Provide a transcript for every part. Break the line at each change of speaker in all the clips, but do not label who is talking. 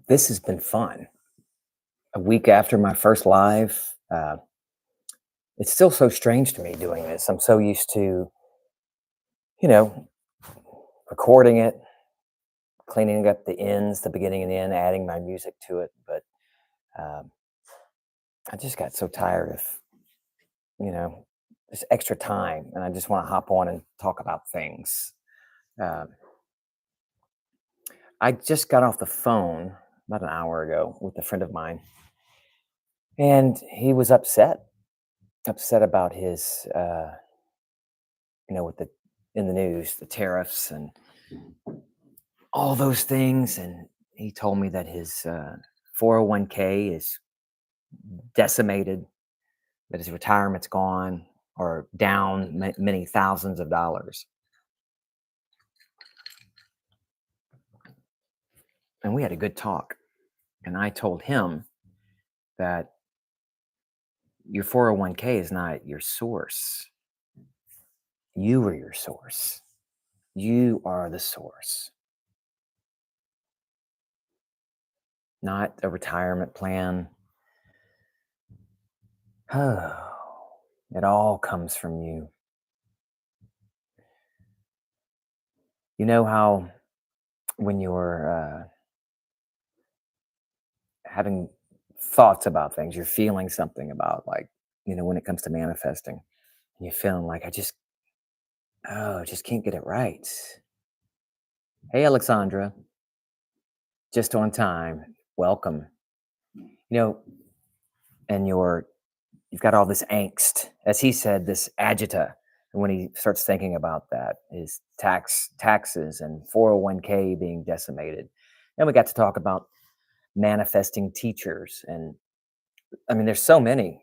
This has been fun. A week after my first live, it's still so strange to me doing this. I'm so used to, you know, recording it, cleaning up the ends, the beginning and the end, adding my music to it. But um, I just got so tired of, you know, this extra time, and I just want to hop on and talk about things. Um, I just got off the phone about an hour ago with a friend of mine, and he was upset about his, with the in the news, the tariffs and all those things. And he told me that his 401k is decimated, that his retirement's gone or down many thousands of dollars. And we had a good talk. And I told him that your 401k is not your source. You are your source. You are the source, not a retirement plan. Oh, it all comes from you. You know how when you're having thoughts about things, you're feeling something about, like, when it comes to manifesting, you're feeling like, I just can't get it right. Hey, Alexandra, just on time. Welcome. You know, and you've got all this angst, as he said, this agita. And when he starts thinking about that, his taxes and 401k being decimated. And we got to talk about manifesting teachers. And I mean, there's so many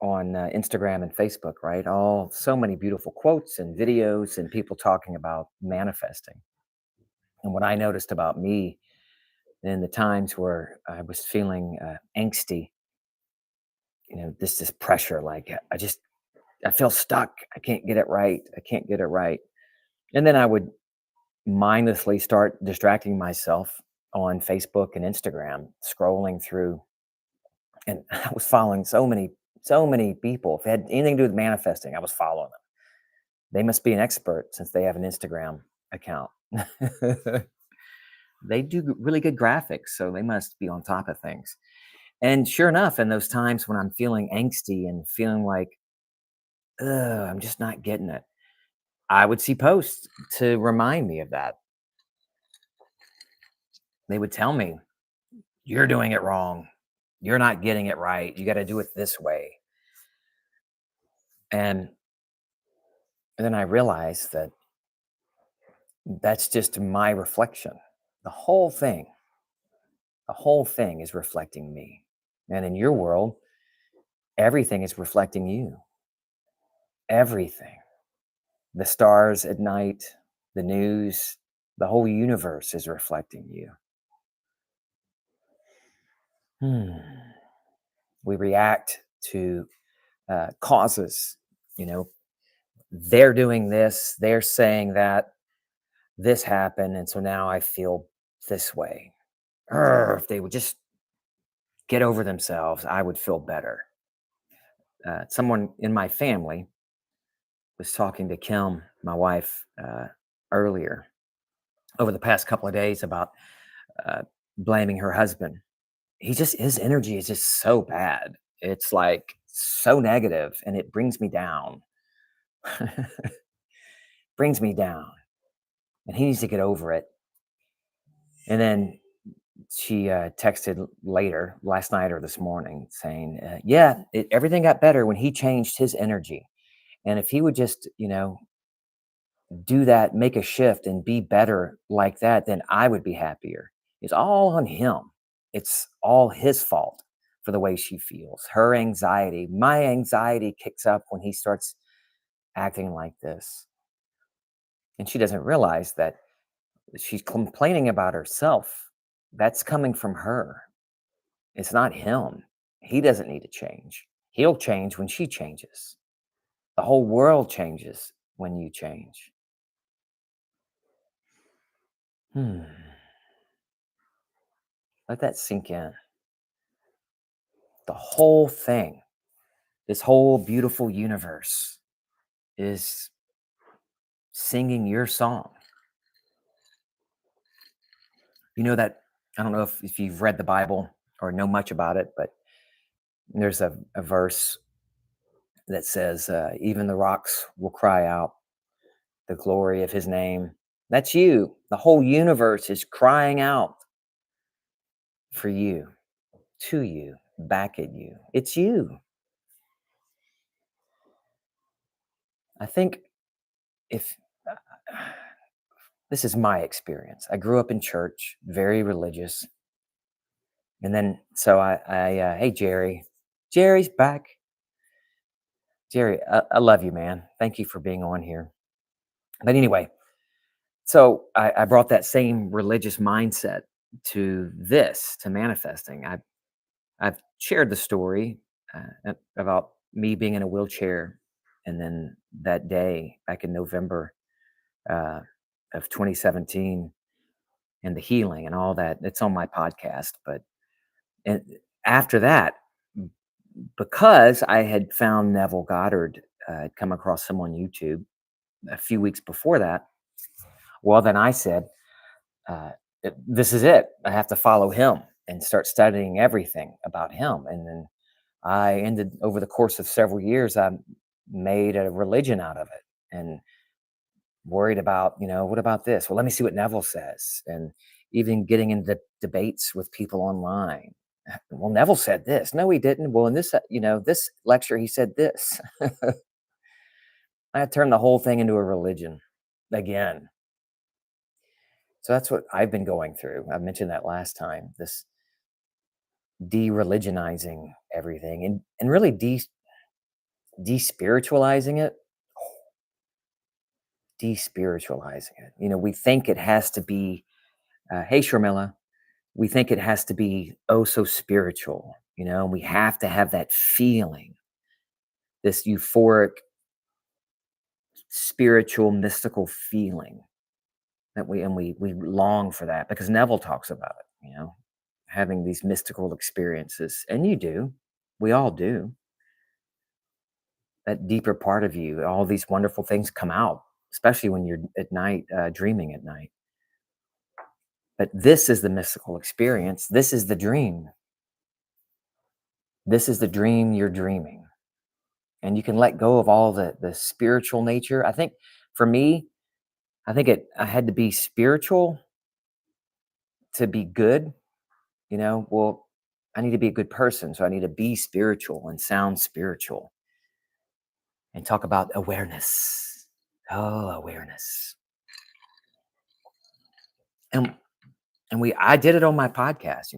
on Instagram and Facebook, right? All so many beautiful quotes and videos and people talking about manifesting. And what I noticed about me in the times where I was feeling angsty, this pressure, like I feel stuck. I can't get it right. I can't get it right. And then I would mindlessly start distracting myself on Facebook and Instagram, scrolling through, and I was following so many people. If it had anything to do with manifesting, I was following them. They must be an expert since they have an Instagram account. They do really good graphics, so they must be on top of things. And sure enough, in those times when I'm feeling angsty and feeling like, ugh, I'm just not getting it, I would see posts to remind me of that. They would tell me, you're doing it wrong. You're not getting it right. You got to do it this way. And, and then I realized that that's just my reflection. The whole thing, the whole thing is reflecting me. And in your world, everything is reflecting you. Everything. the stars at night, the news, the whole universe is reflecting you. Hmm. We react to causes. You know, they're doing this, they're saying that, this happened, and so now I feel this way. If they would just get over themselves, I would feel better. Someone in my family was talking to Kim, my wife, earlier over the past couple of days about uh, blaming her husband. His energy is just so bad. It's like so negative, and it brings me down. Brings me down, and he needs to get over it. And then she texted later last night or this morning saying, "Yeah, everything got better when he changed his energy, and if he would just, do that, make a shift, and be better like that, then I would be happier." It's all on him. It's all his fault for the way she feels. Her anxiety, my anxiety kicks up when he starts acting like this. And she doesn't realize that she's complaining about herself. That's coming from her. It's not him. He doesn't need to change. He'll change when she changes. The whole world changes when you change. Hmm. Let that sink in. The whole thing, this whole beautiful universe is singing your song. You know that, I don't know if you've read the Bible or know much about it, but there's a verse that says, even the rocks will cry out the glory of his name. That's you. The whole universe is crying out for you, to you, back at you. It's you. I think if this is my experience, I grew up in church, very religious. And then, so hey, Jerry's back. Jerry, I love you, man. Thank you for being on here. But anyway, so I brought that same religious mindset to this, to manifesting. I've shared the story about me being in a wheelchair, and then that day back in November uh, of 2017, and the healing and all that. It's on my podcast, but and after that, because I had found Neville Goddard, I'd come across him on YouTube a few weeks before that. Well, then I said, uh, "This is it. I have to follow him and start studying everything about him." And then I ended over the course of several years, I made a religion out of it, and worried about, what about this? Well, let me see what Neville says. And even getting into debates with people online. Well, Neville said this. No, he didn't. Well, in this, this lecture, he said this. I turned the whole thing into a religion again. So that's what I've been going through. I mentioned that last time, this de-religionizing everything, and really de-spiritualizing it. De-spiritualizing it. We think it has to be, hey, Sharmila, we think it has to be oh so spiritual, we have to have that feeling, this euphoric, spiritual, mystical feeling that we long for that because Neville talks about it, having these mystical experiences. And you do. We all do. That deeper part of you, all these wonderful things come out, especially when you're at night, dreaming at night. But this is the mystical experience. This is the dream. This is the dream you're dreaming. And you can let go of all the spiritual nature. I think for me, I had to be spiritual to be good, Well, I need to be a good person, so I need to be spiritual and sound spiritual and talk about awareness. Oh, awareness. And I did it on my podcast,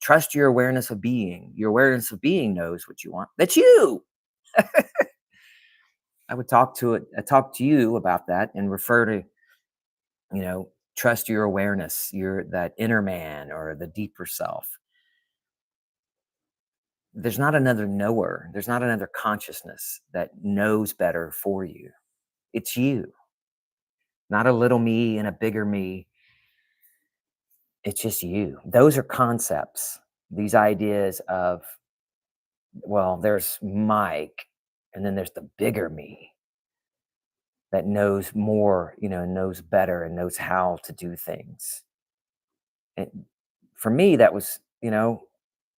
Trust your awareness of being. Your awareness of being knows what you want. That's you. I would talk to you about that and refer to, trust your awareness, your that inner man or the deeper self. There's not another knower. There's not another consciousness that knows better for you. It's you, not a little me and a bigger me. It's just you. Those are concepts. These ideas of, well, there's Mike, and then there's the bigger me that knows more, knows better and knows how to do things. And for me, that was,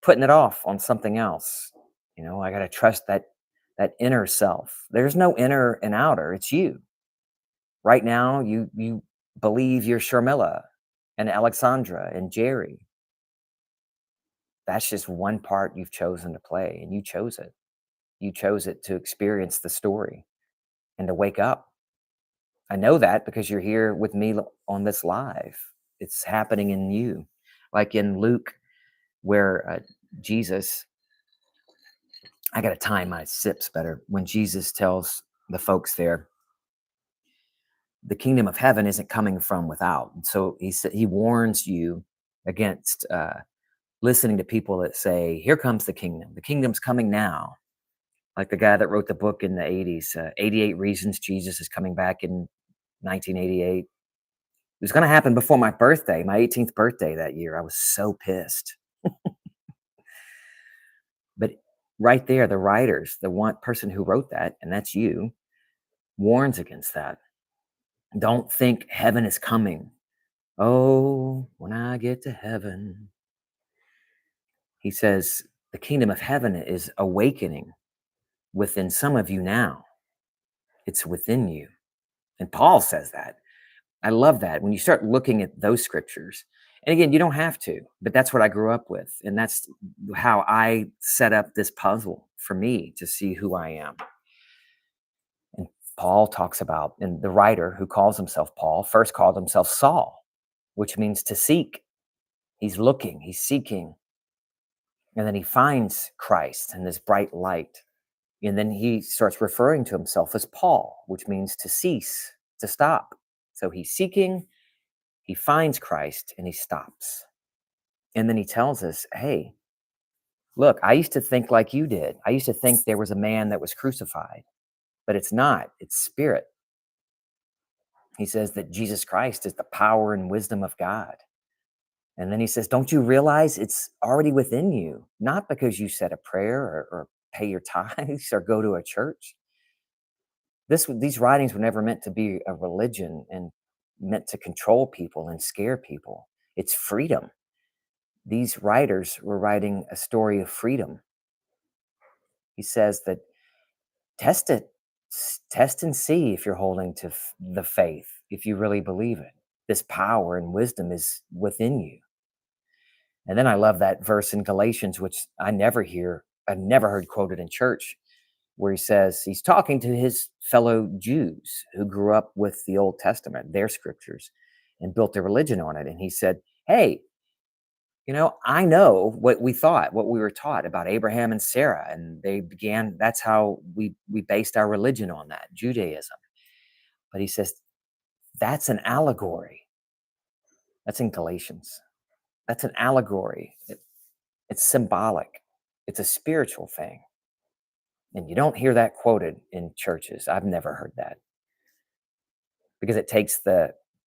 putting it off on something else. I got to trust that inner self. There's no inner and outer. It's you. Right now, you believe you're Sharmila and Alexandra and Jerry. That's just one part you've chosen to play, and you chose it. You chose it to experience the story and to wake up. I know that because you're here with me on this live. It's happening in you. Like in Luke, where Jesus, I got to time my sips better. When Jesus tells the folks there, the kingdom of heaven isn't coming from without. And so he warns you against listening to people that say, "Here comes the kingdom. The kingdom's coming now." Like the guy that wrote the book in the 80s, 88 Reasons Jesus is Coming Back in 1988. It was going to happen before my birthday, my 18th birthday that year. I was so pissed. But right there, the writers, the one person who wrote that, and that's you, warns against that. Don't think heaven is coming. Oh, when I get to heaven, he says, the kingdom of heaven is awakening within some of you now. It's within you. And Paul says that. I love that. When you start looking at those scriptures, and again, you don't have to, but that's what I grew up with. And that's how I set up this puzzle for me to see who I am. And Paul talks about, and the writer who calls himself Paul first called himself Saul, which means to seek. He's looking, he's seeking. And then he finds Christ and this bright light. And then he starts referring to himself as Paul, which means to cease, to stop. So he's seeking, he finds Christ, and he stops. And then he tells us, hey, look, I used to think like you did. I used to think there was a man that was crucified, but it's not, it's spirit. He says that Jesus Christ is the power and wisdom of God. And then he says, don't you realize it's already within you? Not because you said a prayer or pay your tithes or go to a church. These writings were never meant to be a religion and meant to control people and scare people. It's freedom. These writers were writing a story of freedom. He says that test it, test and see if you're holding to the faith, if you really believe it. This power and wisdom is within you. And then I love that verse in Galatians, which I've never heard quoted in church, where he says he's talking to his fellow Jews who grew up with the Old Testament, their scriptures, and built their religion on it. And he said, hey, I know what we thought, what we were taught about Abraham and Sarah. And that's how we based our religion on that, Judaism. But he says, that's an allegory. That's in Galatians. That's an allegory. It's symbolic. It's a spiritual thing. And you don't hear that quoted in churches. I've never heard that. Because it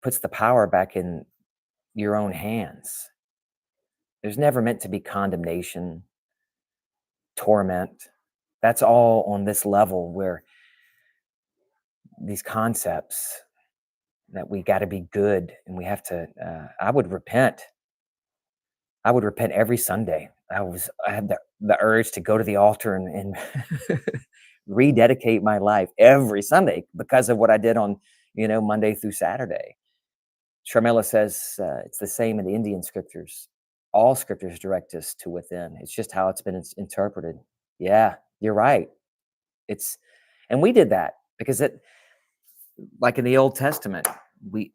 puts the power back in your own hands. There's never meant to be condemnation, torment. That's all on this level where these concepts that we got to be good and we have to, I would repent. I would repent every Sunday. I had the urge to go to the altar and rededicate my life every Sunday because of what I did on, Monday through Saturday. Sharmila says it's the same in the Indian scriptures. All scriptures direct us to within. It's just how it's been interpreted. Yeah, you're right. And we did that because like in the Old Testament, the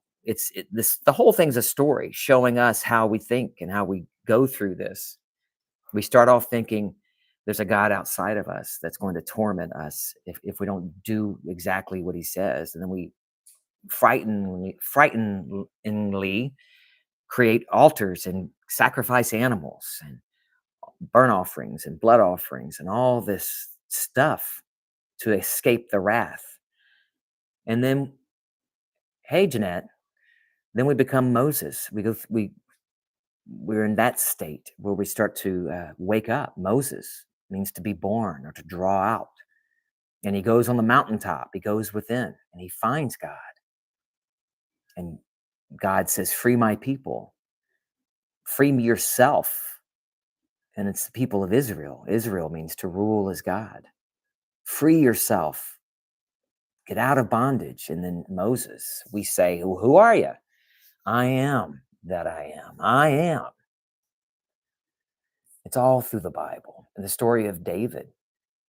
whole thing's a story showing us how we think and how we go through this. We start off thinking, There's a God outside of us that's going to torment us if we don't do exactly what he says. And then we frighteningly create altars and sacrifice animals and burnt offerings and blood offerings and all this stuff to escape the wrath. And then, hey, Jeanette, then we become Moses. We're in that state where we start to wake up. Moses means to be born or to draw out. And he goes on the mountaintop, he goes within and he finds God. And God says, free my people, free me yourself. And it's the people of Israel. Israel means to rule as God. Free yourself, get out of bondage. And then Moses, we say, well, who are you? I am that I am. I am. It's all through the Bible. And the story of David,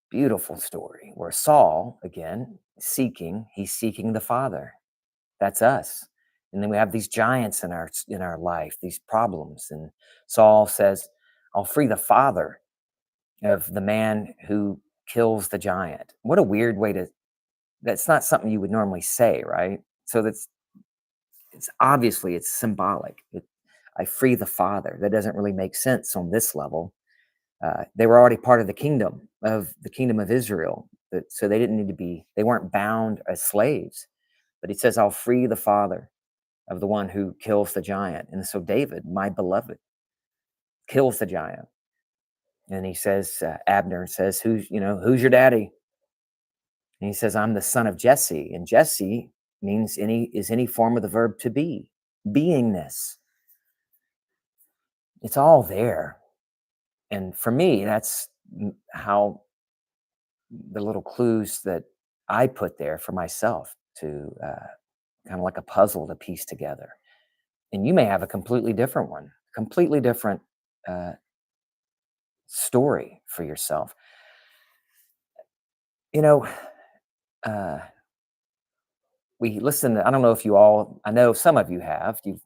beautiful story where Saul, again, he's seeking the Father. That's us. And then we have these giants in our life, these problems. And Saul says, I'll free the father of the man who kills the giant. What a weird way to, that's not something you would normally say, right? So it's obviously it's symbolic. I free the father. That doesn't really make sense on this level. They were already part of the kingdom of Israel. So they didn't need to be, they weren't bound as slaves. But he says, I'll free the father of the one who kills the giant. And so David, my beloved, kills the giant. And he says, Abner says, who's your daddy? And he says, I'm the son of Jesse. And Jesse means any form of the verb to be, beingness. It's all there. And for me, that's how the little clues that I put there for myself to kind of like a puzzle to piece together. And you may have a completely different one, completely different uh, story for yourself. You know, uh, we listen. I don't know if you all, I know some of you have. You've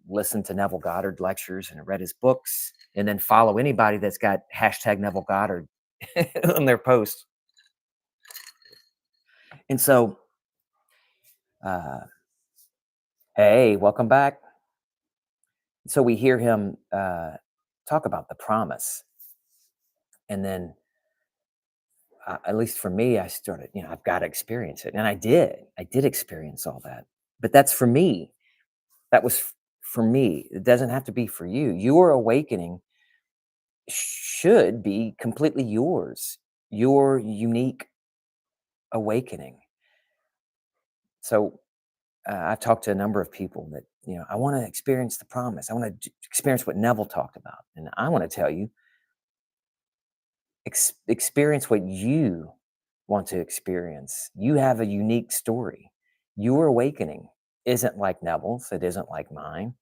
listened to Neville Goddard lectures and read his books, and then follow anybody that's got hashtag Neville Goddard on their posts. And so, uh, hey, welcome back. So we hear him talk about the promise. And then, at least for me, I started, I've got to experience it. And I did. I did experience all that. But that's for me. That was for me. It doesn't have to be for you. Your awakening should be completely yours, your unique awakening. So I've talked to a number of people that, I want to experience the promise. I want to experience what Neville talked about. And I want to tell you, experience what you want to experience. You have a unique story. Your awakening isn't like Neville's, it isn't like mine.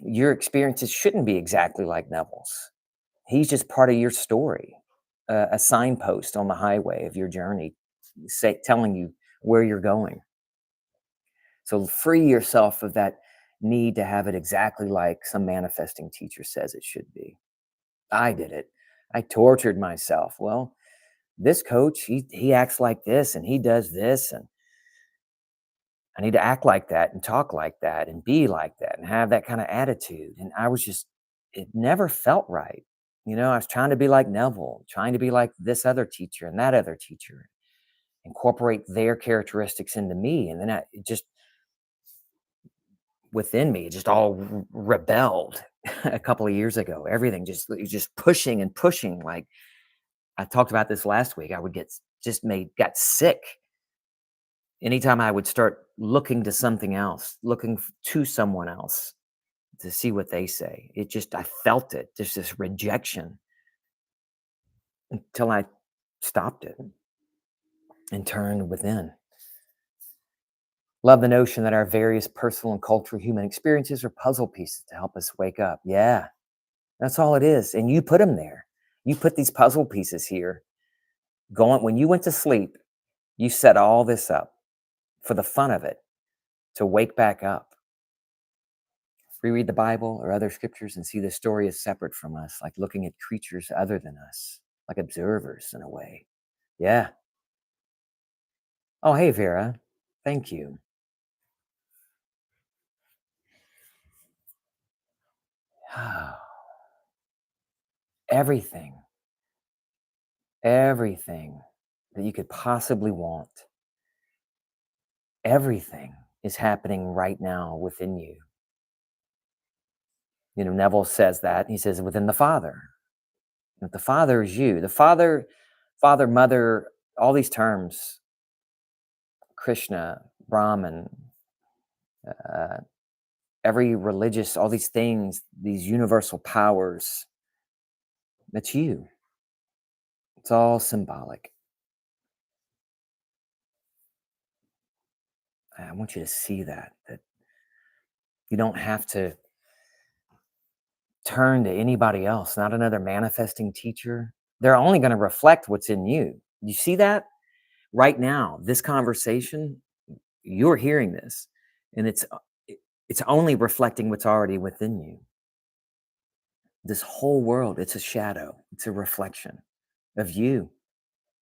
Your experiences shouldn't be exactly like Neville's. He's just part of your story, a signpost on the highway of your journey, telling you where you're going. So free yourself of that need to have it exactly like some manifesting teacher says it should be. I did it. I tortured myself. Well, this coach, he acts like this and he does this, and I need to act like that and talk like that and be like that and have that kind of attitude. And it never felt right. I was trying to be like Neville, trying to be like this other teacher and that other teacher, incorporate their characteristics into me. And then it just within me, it just all rebelled a couple of years ago. Everything just pushing and pushing. Like I talked about this last week, I would got sick anytime I would start looking to something else, looking to someone else to see what they say. I felt it, just this rejection until I stopped it and turned within. Love the notion that our various personal and cultural human experiences are puzzle pieces to help us wake up. Yeah, that's all it is. And you put them there. You put these puzzle pieces here. When you went to sleep, you set all this up for the fun of it to wake back up. Reread the Bible or other scriptures and see the story is separate from us, like looking at creatures other than us. like observers in a way. Yeah. Oh, hey, Vera. Thank you. Everything, everything that you could possibly want, everything is happening right now within you. Neville says that. He says within the Father. That the Father is you. The Father, Mother, all these terms, Krishna, Brahman, uh, every religious, all these things, these universal powers, that's you. It's all symbolic. I want you to see that you don't have to turn to anybody else, not another manifesting teacher. They're only going to reflect what's in you. You see that right now, this conversation, you're hearing this, and it's only reflecting what's already within you. This whole world, it's a shadow, it's a reflection of you.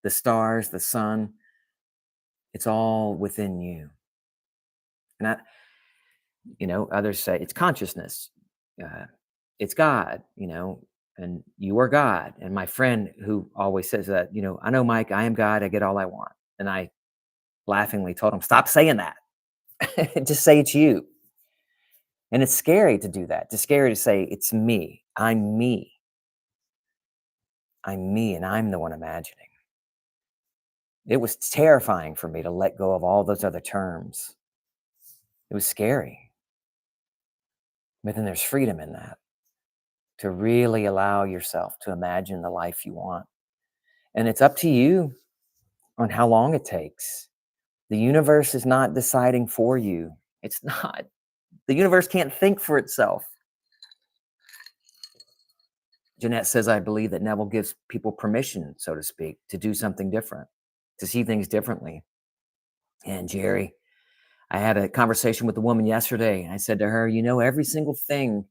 The stars, the sun, it's all within you. And others say it's consciousness, uh, it's God, and you are God. And my friend who always says that, I know, Mike, I am God, I get all I want. And I laughingly told him, stop saying that. Just say it's you. And it's scary to do that. It's scary to say, it's me. I'm me. I'm me, and I'm the one imagining. It was terrifying for me to let go of all those other terms. It was scary. But then there's freedom in that, to really allow yourself to imagine the life you want. And it's up to you on how long it takes. The universe is not deciding for you. It's not. The universe can't think for itself. Jeanette says, I believe that Neville gives people permission, so to speak, to do something different, to see things differently. And Jerry, I had a conversation with a woman yesterday, and I said to her, every single thing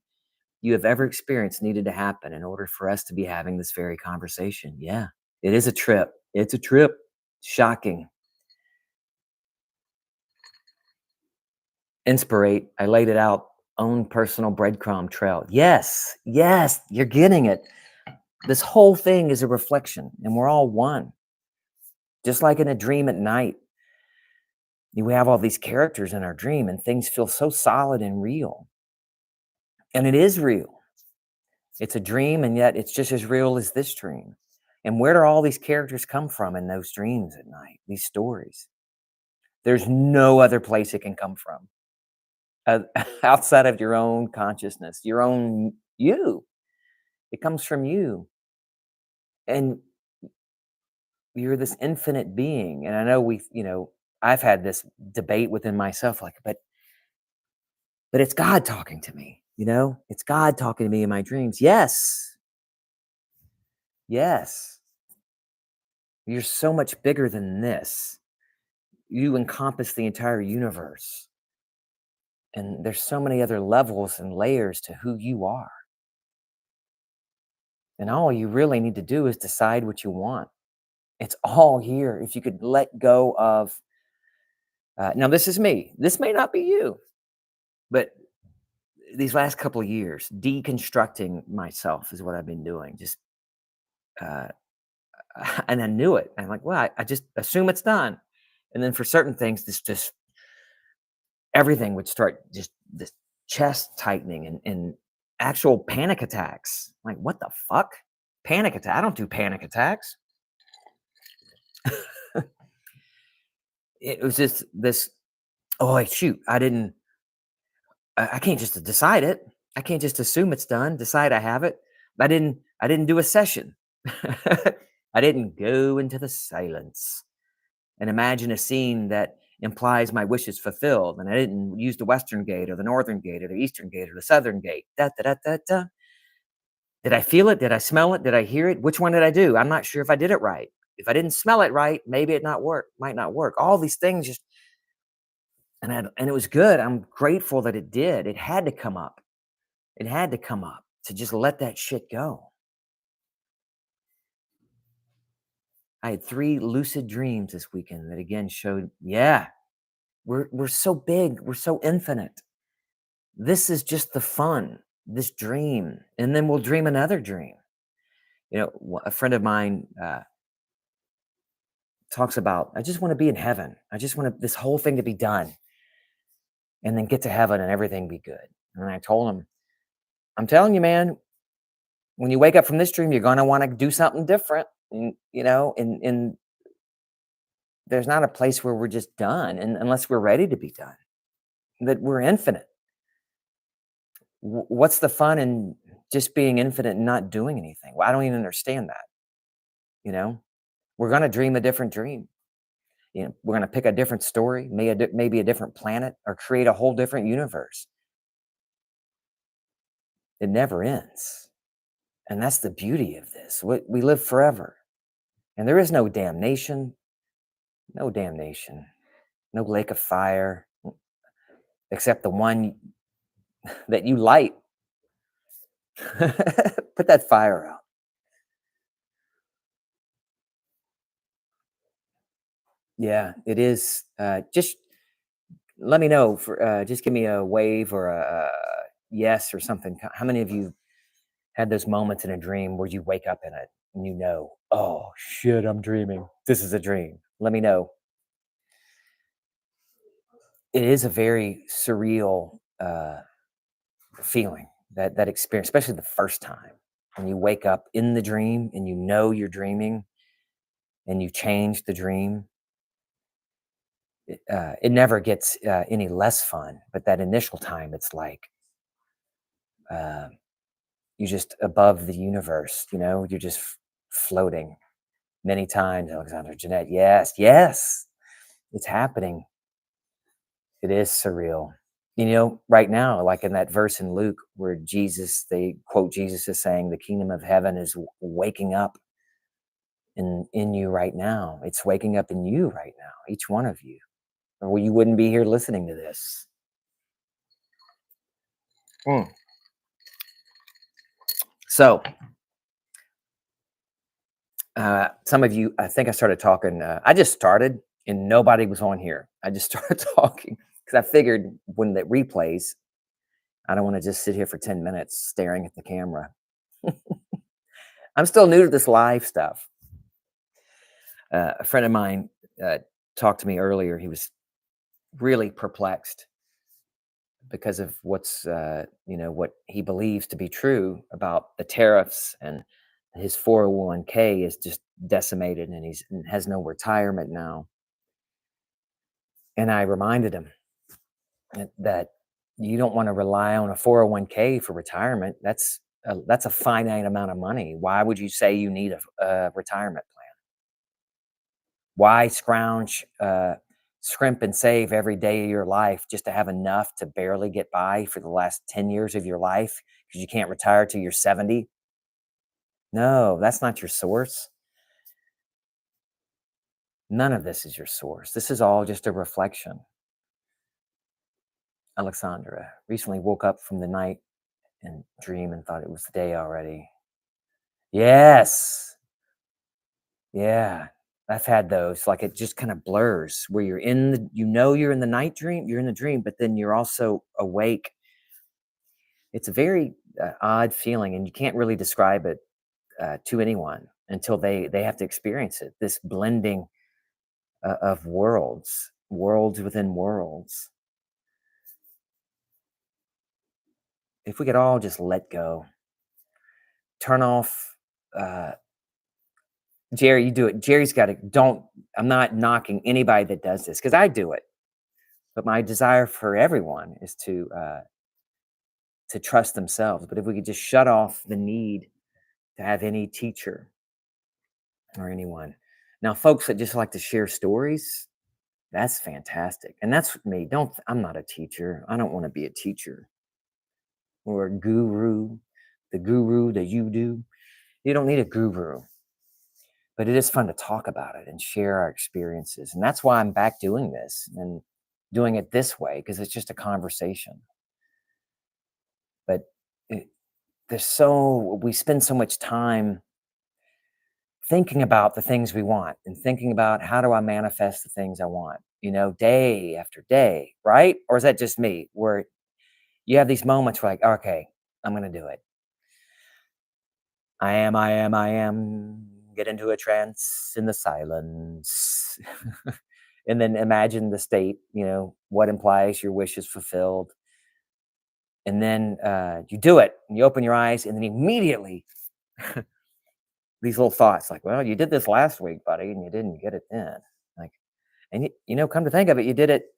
you have ever experienced needed to happen in order for us to be having this very conversation. Yeah, it is a trip. It's a trip. Shocking. Inspirate. I laid it out. Own personal breadcrumb trail. Yes, yes, you're getting it. This whole thing is a reflection, and we're all one. Just like in a dream at night, we have all these characters in our dream, and things feel so solid and real. And it is real. It's a dream, and yet it's just as real as this dream. And where do all these characters come from in those dreams at night, these stories? There's no other place it can come from uh, outside of your own consciousness, your own you. It comes from you. And you're this infinite being. And I know I've had this debate within myself, like, but it's God talking to me, it's God talking to me in my dreams. Yes. Yes. You're so much bigger than this. You encompass the entire universe. And there's so many other levels and layers to who you are. And all you really need to do is decide what you want. It's all here. If you could let go of, now this is me. This may not be you, but these last couple of years, deconstructing myself is what I've been doing. Just, uh, and I knew it. I'm like, well, I just assume it's done. And then for certain things, this just everything would start just this chest tightening and actual panic attacks. Like, what the fuck? Panic attack? I don't do panic attacks. It was just this, oh, shoot, I can't just decide it. I can't just assume it's done, decide I have it. I didn't do a session. I didn't go into the silence and imagine a scene that implies my wishes fulfilled. And I didn't use the Western gate or the Northern gate or the Eastern gate or the Southern gate. Da, da, da, da, da. Did I feel it? Did I smell it? Did I hear it? Which one did I do? I'm not sure if I did it right. If I didn't smell it right, maybe might not work. All these things just, and it was good. I'm grateful that it did. It had to come up. It had to come up to just let that shit go. I had 3 lucid dreams this weekend that again showed, yeah, we're so big, we're so infinite. This is just the fun, this dream, and then we'll dream another dream. A friend of mine talks about, I just want to be in heaven. I just want this whole thing to be done and then get to heaven and everything be good. And I told him, I'm telling you, man, when you wake up from this dream, you're going to want to do something different. And there's not a place where we're just done, and unless we're ready to be done, that we're infinite. What's the fun in just being infinite and not doing anything? Well, I don't even understand that. You know, we're going to dream a different dream. We're going to pick a different story, maybe a different planet, or create a whole different universe. It never ends. And that's the beauty of this. We live forever. And there is no damnation, no damnation, no lake of fire, except the one that you light. Put that fire out. Yeah, it is. Just let me know just give me a wave or a yes or something. How many of you had those moments in a dream where you wake up in it and oh shit, I'm dreaming. This is a dream. Let me know. It is a very surreal feeling, that experience, especially the first time when you wake up in the dream and you're dreaming and you change the dream. It never gets any less fun, but that initial time, it's like uh, you're just above the universe. You're just floating. Many times, Alexander, Jeanette, yes, yes, it's happening. It is surreal. Right now, like in that verse in Luke where they quote Jesus as saying, the kingdom of heaven is waking up in you right now. It's waking up in you right now, each one of you, or you wouldn't be here listening to this. Mm. So, some of you, I think I started talking. I just started and nobody was on here. I just started talking because I figured when the replays, I don't want to just sit here for 10 minutes staring at the camera. I'm still new to this live stuff. A friend of mine talked to me earlier. He was really perplexed because of what he believes to be true about the tariffs, and his 401k is just decimated and has no retirement now. And I reminded him that you don't want to rely on a 401k for retirement. That's a finite amount of money. Why would you say you need a retirement plan? Why scrimp and save every day of your life just to have enough to barely get by for the last 10 years of your life because you can't retire till you're 70? No, that's not your source. None of this is your source. This is all just a reflection. Alexandra recently woke up from the night and dream and thought it was the day already. Yes. Yeah. I've had those. Like it just kind of blurs where you're in the night dream, you're in the dream, but then you're also awake. It's a very odd feeling, and you can't really describe it to anyone until they have to experience it. This blending of worlds within worlds. If we could all just let go, turn off. Uh, Jerry, you do it. Jerry's got to. Don't. I'm not knocking anybody that does this because I do it, but my desire for everyone is to trust themselves. But if we could just shut off the need to have any teacher or anyone. Now, folks that just like to share stories, that's fantastic. And that's me. I'm not a teacher. I don't want to be a teacher or a guru, the guru that you do. You don't need a guru, but it is fun to talk about it and share our experiences. And that's why I'm back doing this and doing it this way, because it's just a conversation. But it, we spend so much time thinking about the things we want and thinking about how do I manifest the things I want, day after day, right? Or is that just me where you have these moments where like, okay, I'm going to do it. I am, get into a trance in the silence. And then imagine the state, what implies your wish is fulfilled. And then you do it and you open your eyes, and then immediately these little thoughts like, well, you did this last week, buddy, and you didn't get it then. Like, and come to think of it, you did it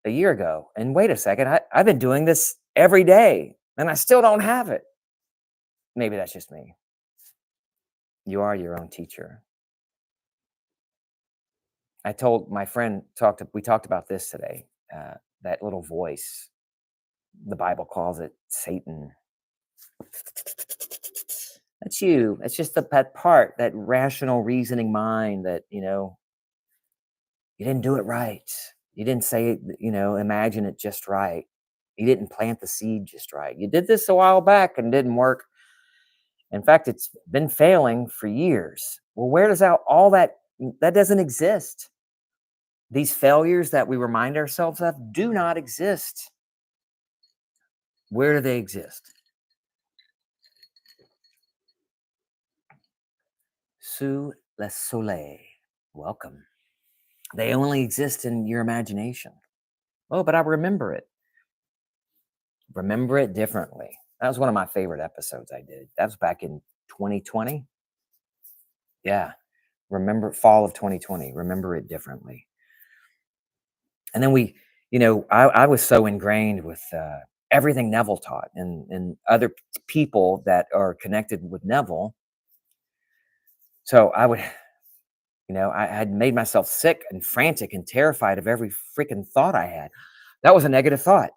a year ago. And wait a second, I've been doing this every day and I still don't have it. Maybe that's just me. You are your own teacher. I told my friend, we talked about this today. That little voice, the Bible calls it Satan. That's you. That's just that part, that rational reasoning mind that, you didn't do it right. You didn't say it, imagine it just right. You didn't plant the seed just right. You did this a while back and didn't work. In fact, it's been failing for years. Well, where does all that doesn't exist? These failures that we remind ourselves of do not exist. Where do they exist? Sous le soleil. Welcome. They only exist in your imagination. Oh, but I remember it. Remember it differently. That was one of my favorite episodes I did. That was back in 2020. Yeah. Remember fall of 2020. Remember it differently. And then I was so ingrained with everything Neville taught and other people that are connected with Neville. So I had made myself sick and frantic and terrified of every freaking thought I had. That was a negative thought.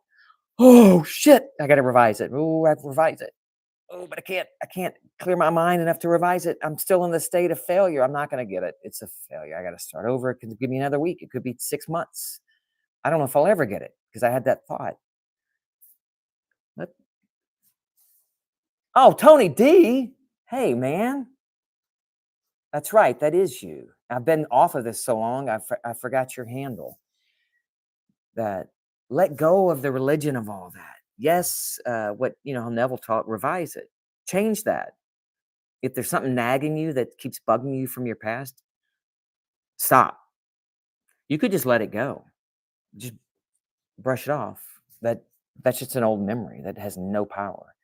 Oh shit! I got to revise it. Oh, I have to revise it. Oh, but I can't clear my mind enough to revise it. I'm still in the state of failure. I'm not going to get it. It's a failure. I got to start over. It could give me another week. It could be 6 months. I don't know if I'll ever get it because I had that thought. But, oh, Tony D. Hey, man. That's right. That is you. I've been off of this so long. I forgot your handle. That let go of the religion of all that. Yes, what how Neville taught, revise it, change that. If there's something nagging you that keeps bugging you from your past, stop. You could just let it go. Just brush it off. That's just an old memory that has no power.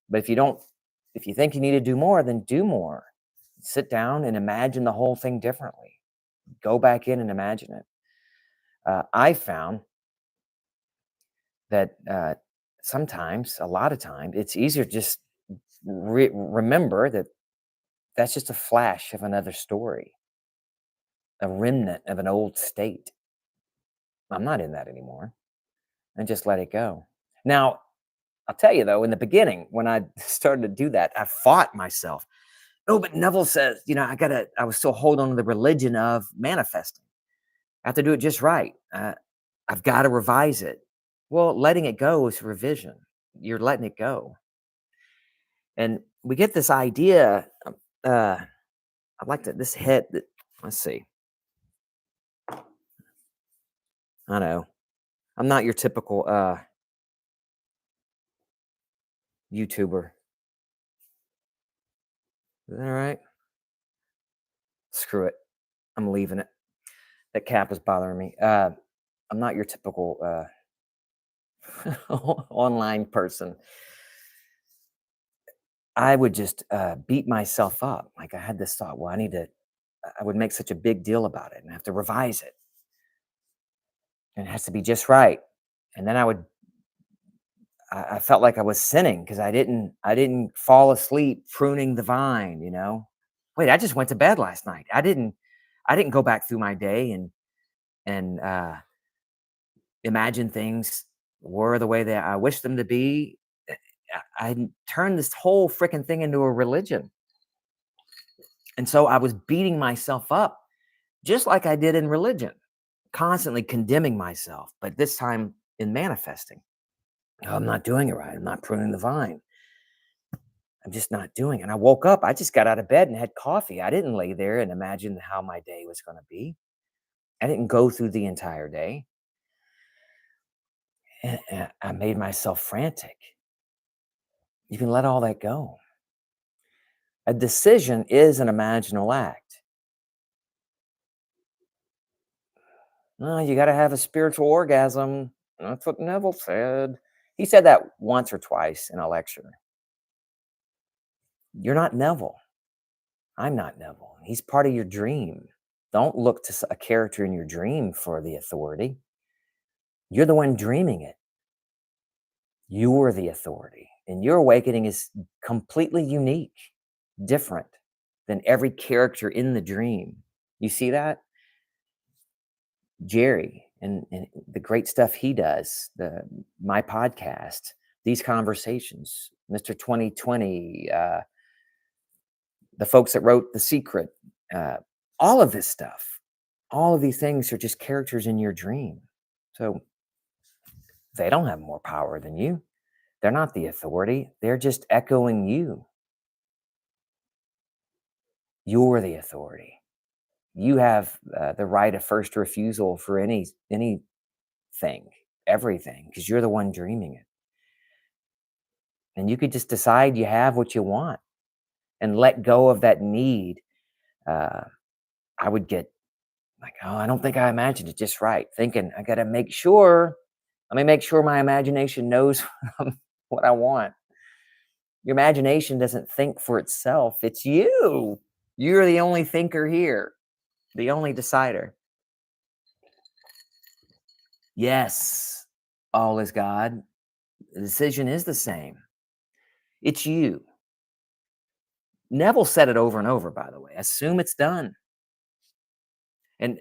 But if you think you need to do more, then do more. Sit down and imagine the whole thing differently. Go back in and imagine it. I found that sometimes, a lot of time, it's easier to just remember that that's just a flash of another story, a remnant of an old state. I'm not in that anymore, and just let it go. Now, I'll tell you though, in the beginning, when I started to do that, I fought myself. No, but Neville says, I was still holding on to the religion of manifesting. I have to do it just right. I've got to revise it. Well, letting it go is revision. You're letting it go. And we get this idea. I'd like to, this hit, let's see. I know. I'm not your typical YouTuber. Is that all right? Screw it. I'm leaving it. That cap is bothering me. I'm not your typical online person. I would just beat myself up. Like I had this thought, well, I would make such a big deal about it and I have to revise it. And it has to be just right. And then I felt like I was sinning because I didn't fall asleep pruning the vine. Wait, I just went to bed last night. I didn't go back through my day and imagine things were the way that I wish them to be. I turned this whole freaking thing into a religion. And so I was beating myself up just like I did in religion, constantly condemning myself, but this time in manifesting. Oh, I'm not doing it right. I'm not pruning the vine. I'm just not doing it. And I woke up, I just got out of bed and had coffee. I didn't lay there and imagine how my day was going to be. I didn't go through the entire day. And I made myself frantic. You can let all that go. A decision is an imaginal act. No, you got to have a spiritual orgasm. That's what Neville said. He said that once or twice in a lecture. You're not Neville. I'm not Neville. He's part of your dream. Don't look to a character in your dream for the authority. You're the one dreaming it. You're the authority. And your awakening is completely unique, different than every character in the dream. You see that? Jerry and the great stuff he does, my podcast, these conversations, Mr. 2020, the folks that wrote The Secret, uh, all of this stuff, all of these things are just characters in your dream. So they don't have more power than you. They're not the authority. They're just echoing you. You're the authority. You have the right of first refusal for anything, everything, because you're the one dreaming it. And you could just decide you have what you want and let go of that need. Uh, I would get like, oh, I don't think I imagined it just right. Thinking, I got to make sure, let me make sure my imagination knows what I want. Your imagination doesn't think for itself, it's you. You're the only thinker here, the only decider. Yes, all is God. The decision is the same. It's you. Neville said it over and over, by the way. Assume it's done. And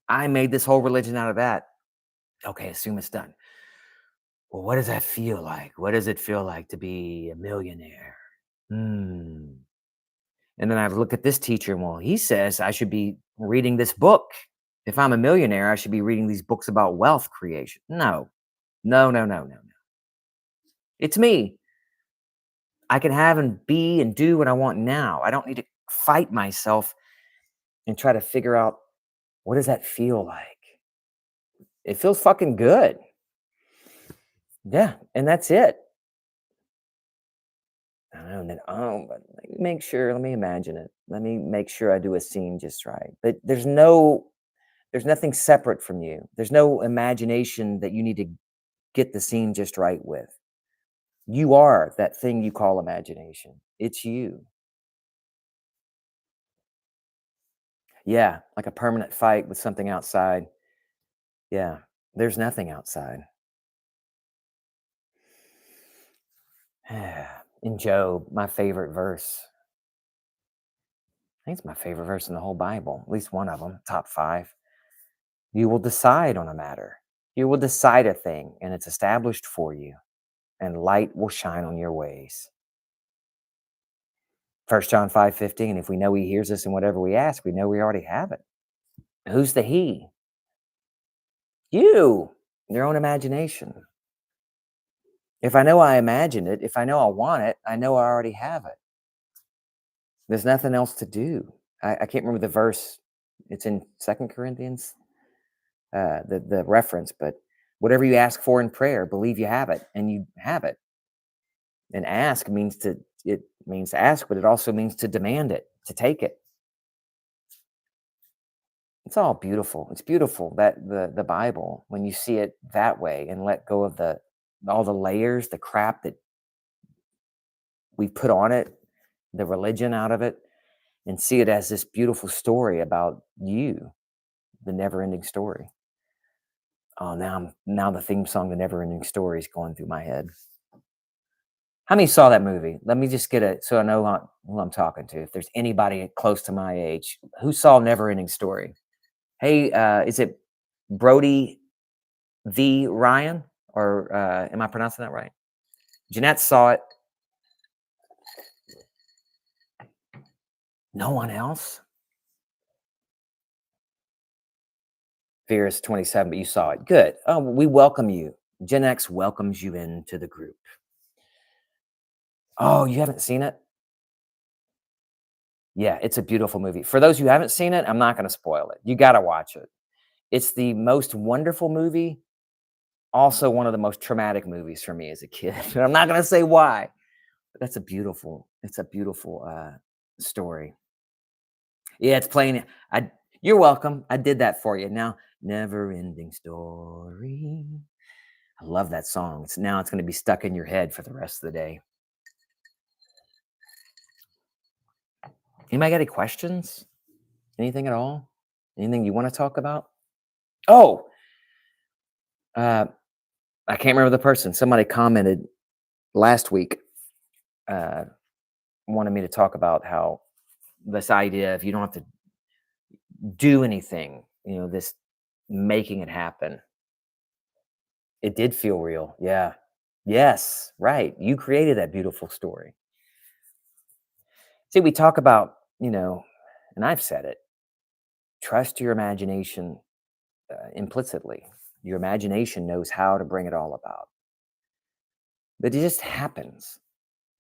I made this whole religion out of that. Okay, assume it's done. Well, what does that feel like? What does it feel like to be a millionaire? Hmm. And then I look at this teacher, and well, he says I should be reading this book. If I'm a millionaire, I should be reading these books about wealth creation. No, no, no, no, no, no. It's me. I can have and be and do what I want now. I don't need to fight myself and try to figure out what does that feel like? It feels fucking good. Yeah, and that's it. I don't know, and then, oh, but let me make sure, let me imagine it. Let me make sure I do a scene just right. But there's nothing separate from you. There's no imagination that you need to get the scene just right with. You are that thing you call imagination. It's you. Yeah, like a permanent fight with something outside. Yeah, there's nothing outside. In Job, my favorite verse. I think it's my favorite verse in the whole Bible, at least one of them, top five. You will decide on a matter. You will decide a thing, and it's established for you, and light will shine on your ways. 1 John 5:15. If we know he hears us in whatever we ask, we know we already have it. Who's the he? You, your own imagination. If I know I imagined it, if I know I want it, I know I already have it. There's nothing else to do. I can't remember the verse. It's in Second Corinthians, the reference, but whatever you ask for in prayer, believe you have it, and you have it. And ask means it means to ask, but it also means to demand it, to take it. It's all beautiful. It's beautiful that the Bible, when you see it that way and let go of the all the layers, the crap that we put on it, the religion out of it, and see it as this beautiful story about you, the never-ending story. Oh, now the theme song, "The Never-Ending Story," is going through my head. How many saw that movie? Let me just get it so I know who I'm talking to. If there's anybody close to my age who saw Never-Ending Story. Hey, is it Brody V. Ryan? Or am I pronouncing that right? Jeanette saw it. No one else? Fear's 27, but you saw it. Good. Oh, well, we welcome you. Gen X welcomes you into the group. Oh, you haven't seen it? Yeah, it's a beautiful movie. For those who haven't seen it, I'm not gonna spoil it. You gotta watch it. It's the most wonderful movie, also one of the most traumatic movies for me as a kid. And I'm not gonna say why, but it's a beautiful, story. Yeah, it's playing I you're welcome. I did that for you. Now, never ending story. I love that song. It's gonna be stuck in your head for the rest of the day. Anybody got any questions? Anything at all? Anything you wanna talk about? Oh, uh, I can't remember the person. Somebody commented last week, uh, wanted me to talk about how this idea of you don't have to do anything, this making it happen. It did feel real. Yeah. Yes. Right. You created that beautiful story. See, we talk about, and I've said it, trust your imagination implicitly. Your imagination knows how to bring it all about. But it just happens.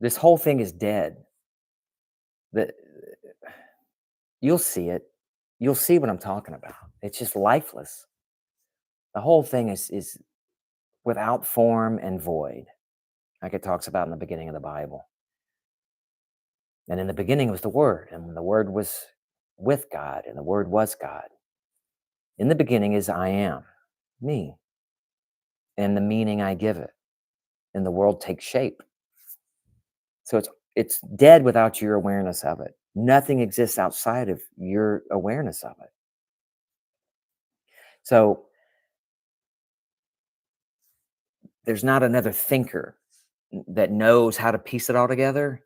This whole thing is dead. The, you'll see it. You'll see what I'm talking about. It's just lifeless. The whole thing is without form and void, like it talks about in the beginning of the Bible. And in the beginning was the Word, and the Word was with God, and the Word was God. In the beginning is I am, me, and the meaning I give it, and the world takes shape. So it's dead without your awareness of it. Nothing exists outside of your awareness of it. So there's not another thinker that knows how to piece it all together.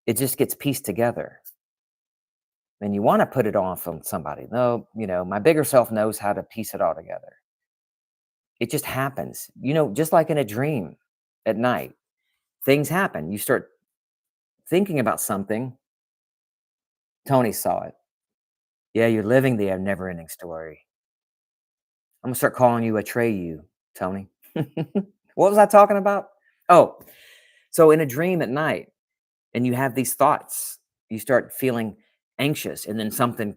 It just gets pieced together. And you want to put it off on somebody. No, my bigger self knows how to piece it all together. It just happens. Just like in a dream at night, things happen. You start thinking about something. Tony saw it. Yeah, you're living the never ending story. I'm gonna start calling you Atreyu, Tony. What was I talking about? Oh, so in a dream at night, and you have these thoughts, you start feeling anxious, and then something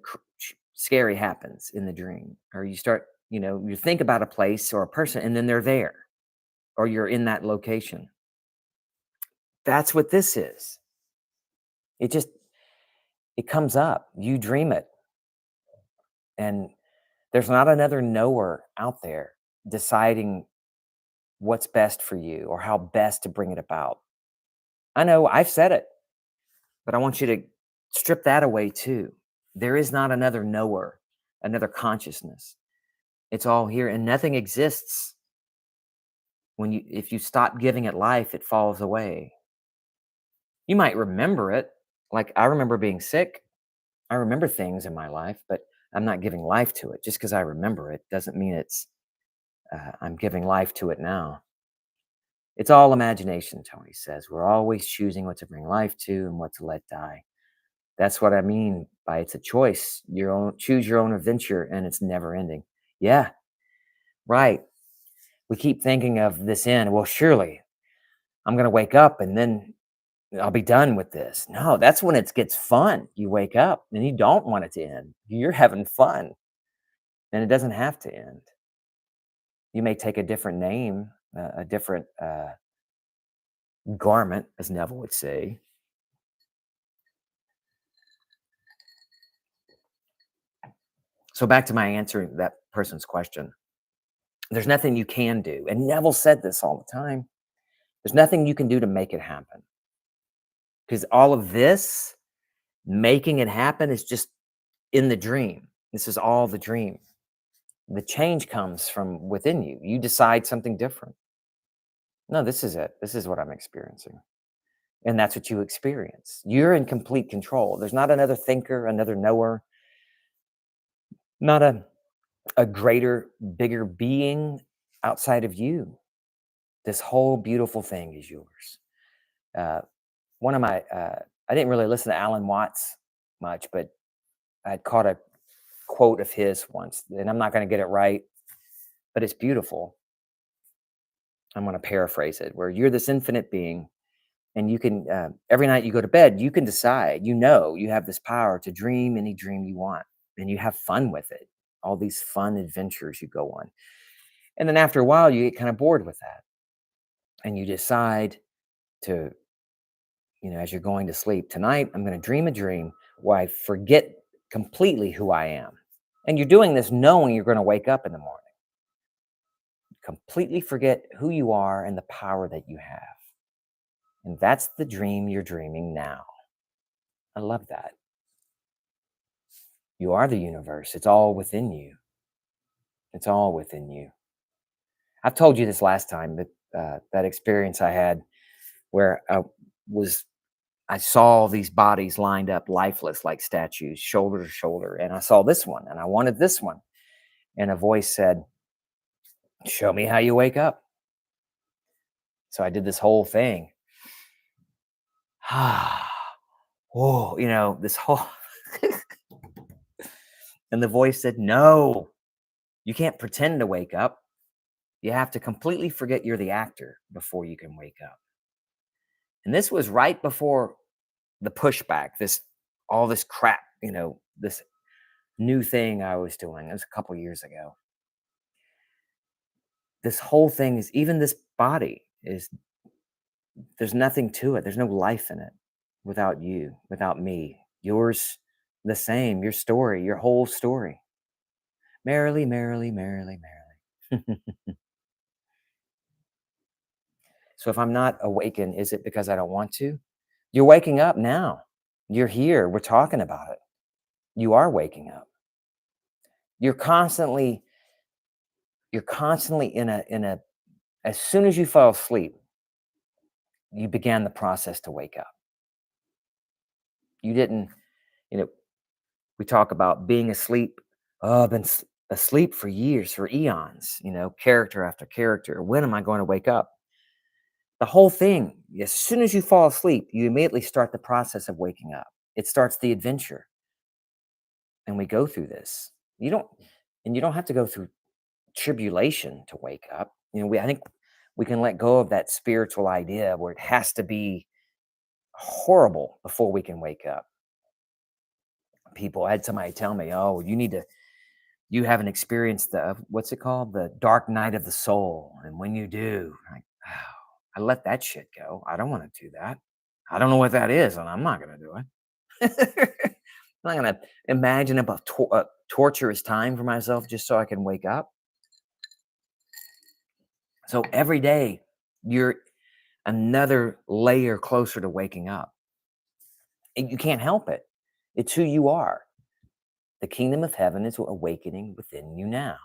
scary happens in the dream, or you start, you think about a place or a person, and then they're there, or you're in that location. That's what this is. It just it comes up. You dream it, and there's not another knower out there deciding what's best for you or how best to bring it about. I know I've said it, but I want you to strip that away too. There is not another knower, another consciousness. It's all here and nothing exists if you stop giving it life, it falls away. You might remember it. Like I remember being sick. I remember things in my life, but I'm not giving life to it. Just because I remember it doesn't mean I'm giving life to it now. It's all imagination, Tony says. We're always choosing what to bring life to and what to let die. That's what I mean by it's a choice. Your own choose your own adventure and it's never ending. Yeah, right. We keep thinking of this end. Well, surely I'm gonna wake up and then I'll be done with this. No, that's when it gets fun. You wake up and you don't want it to end. You're having fun and it doesn't have to end. You may take a different name, a different garment, as Neville would say. So back to my answering that person's question. There's nothing you can do. And Neville said this all the time. There's nothing you can do to make it happen. Because all of this, making it happen, is just in the dream. This is all the dream. The change comes from within you. You decide something different. No, this is it. This is what I'm experiencing. And that's what you experience. You're in complete control. There's not another thinker, another knower, not a greater, bigger being outside of you. This whole beautiful thing is yours. Uh, one of my, I didn't really listen to Alan Watts much, but I caught a quote of his once, and I'm not going to get it right, but it's beautiful. I'm going to paraphrase it where you're this infinite being And you can, every night you go to bed, you can decide, you have this power to dream any dream you want, and you have fun with it. All these fun adventures you go on. And then after a while, you get kind of bored with that. And you decide to, as you're going to sleep, tonight, I'm going to dream a dream where I forget completely who I am. And you're doing this knowing you're going to wake up in the morning. Completely forget who you are and the power that you have. And that's the dream you're dreaming now. I love that. You are the universe. It's all within you. It's all within you. I've told you this last time, but that experience I had where was I saw these bodies lined up lifeless like statues, shoulder to shoulder, and I saw this one and I wanted this one. And a voice said, "Show me how you wake up." So I did this whole thing. Whoa, this whole and the voice said, "No, you can't pretend to wake up. You have to completely forget you're the actor before you can wake up." And this was right before the pushback, all this crap, this new thing I was doing. It was a couple years ago. This whole thing is, even this body is, there's nothing to it. There's no life in it without you, without me. Yours the same, your story, your whole story. Merrily, merrily, merrily, merrily. So if I'm not awakened, is it because I don't want to? You're waking up now. You're here. We're talking about it. You are waking up. You're constantly in a as soon as you fall asleep, you began the process to wake up. You didn't, you know, we talk about being asleep. Oh, I've been asleep for years, for eons, character after character. When am I going to wake up? The whole thing, as soon as you fall asleep, you immediately start the process of waking up. It starts the adventure. And we go through this. You don't have to go through tribulation to wake up. I think we can let go of that spiritual idea where it has to be horrible before we can wake up. I had somebody tell me, "Oh, you haven't experienced what's it called? The dark night of the soul. And when you do," oh, I let that shit go. I don't want to do that. I don't know what that is, and I'm not going to do it. I'm not going to imagine a torturous time for myself just so I can wake up. So every day, you're another layer closer to waking up. And you can't help it. It's who you are. The kingdom of heaven is awakening within you now.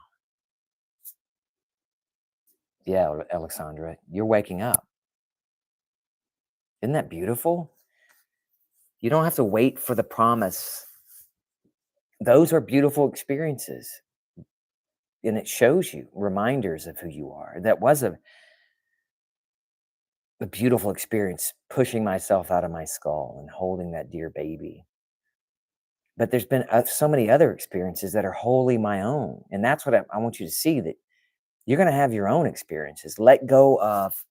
Yeah, Alexandra, you're waking up. Isn't that beautiful? You don't have to wait for the promise. Those are beautiful experiences. And it shows you reminders of who you are. That was a beautiful experience, pushing myself out of my skull and holding that dear baby. But there's been so many other experiences that are wholly my own. And that's what I want you to see, that you're going to have your own experiences. Let go of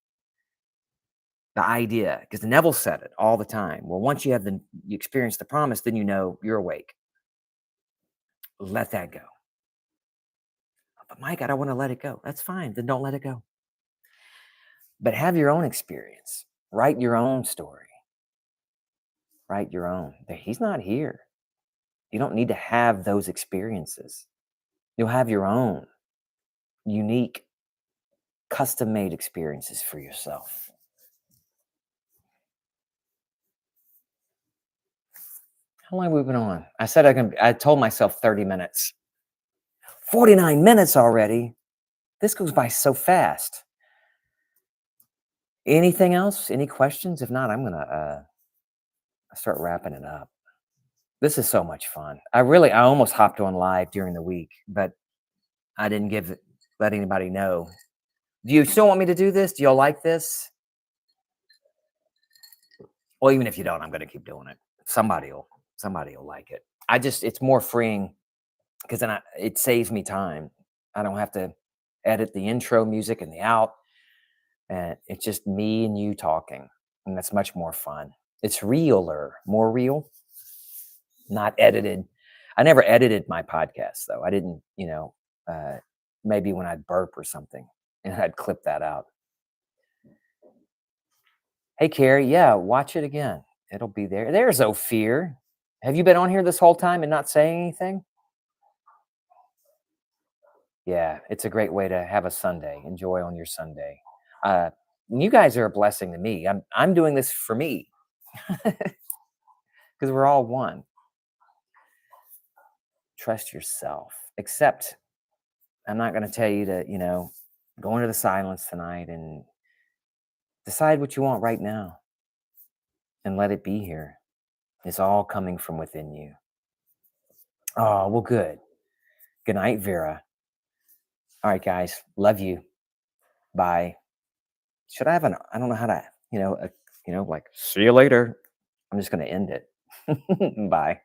the idea, because the Neville said it all the time. Well, once you experience the promise, then you're awake. Let that go. But Mike, I don't want to let it go. That's fine. Then don't let it go. But have your own experience. Write your own story. Write your own. He's not here. You don't need to have those experiences. You'll have your own unique, custom made experiences for yourself. How long have we been on? I told myself 30 minutes. 49 minutes already. This goes by so fast. Anything else? Any questions? If not, I'm going to start wrapping it up. This is so much fun. I almost hopped on live during the week, but I didn't let anybody know. Do you still want me to do this? Do y'all like this? Well, even if you don't, I'm going to keep doing it. Somebody will like it. It's more freeing because then it saves me time. I don't have to edit the intro music and the out. And it's just me and you talking. and that's much more fun. It's realer, more real, not edited. I never edited my podcast though. I didn't, uh, maybe when I'd burp or something, and I'd clip that out. Hey, Carrie, yeah, watch it again. It'll be there. There's Ophir. Have you been on here this whole time and not saying anything? Yeah, it's a great way to have a Sunday. Enjoy on your Sunday. Uh, you guys are a blessing to me. I'm doing this for me because we're all one. Trust yourself. Except I'm not going to tell you to, go into the silence tonight and decide what you want right now and let it be here. It's all coming from within you. Oh, well, good. Good night, Vera. All right, guys. Love you. Bye. Should I have I don't know how to, like, see you later. I'm just going to end it. Bye.